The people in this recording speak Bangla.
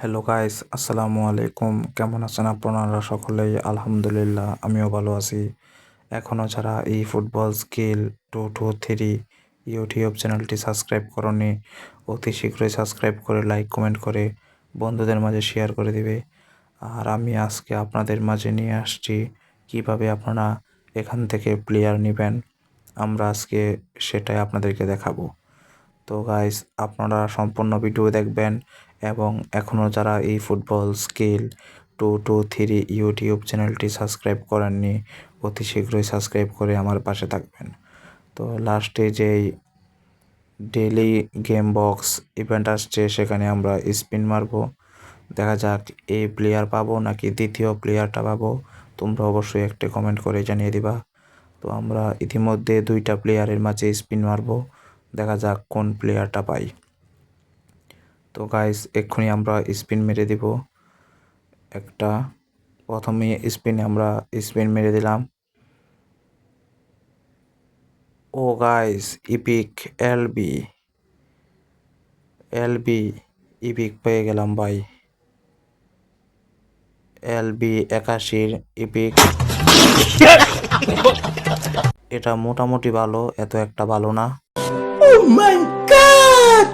হ্যালো গাইস, আসসালামু আলাইকুম। কেমন আছেন আপনারা সকলেই? আলহামদুলিল্লাহ, আমিও ভালো আছি। এখনও যারা এই ফুটবল স্কিল 223 ইউটিউব চ্যানেলটি সাবস্ক্রাইব করনি, অতি শীঘ্রই সাবস্ক্রাইব করে লাইক কমেন্ট করে বন্ধুদের মাঝে শেয়ার করে দিবে। আর আমি আজকে আপনাদের মাঝে নিয়ে আসছি কিভাবে আপনারা এখান থেকে প্লেয়ার নেবেন। আমরা আজকে সেটাই আপনাদেরকে দেখাবো। তো গাইস, আপনারা সম্পূর্ণ ভিডিও দেখবেন এবং এখনও যারা এই ফুটবল স্কিল 223 ইউটিউব চ্যানেলটি সাবস্ক্রাইব করেননি, অতি শীঘ্রই সাবস্ক্রাইব করে আমার পাশে থাকবেন। তো লাস্টে যেই ডেইলি গেম বক্স ইভেন্ট আসছে সেখানে আমরা স্পিন মারবো, দেখা যাক এই প্লেয়ার পাবো নাকি দ্বিতীয় প্লেয়ারটা পাবো। তোমরা অবশ্যই একটা কমেন্ট করে জানিয়ে দিবা। তো আমরা ইতিমধ্যে 2টা প্লেয়ারের মাঝে স্পিন মারবো, দেখা যাক কোন প্লেয়ারটা পাই। তো গাইস, এক্ষুনি আমরা স্পিন মেরে দিব একটা। প্রথমে স্পিনে আমরা স্পিন মেরে দিলাম। ও guys, epic LB LB epic পেয়ে গেলাম ভাই। LB 81 epic. এটা মোটামুটি ভালো, এত একটা ভালো না। Oh my god!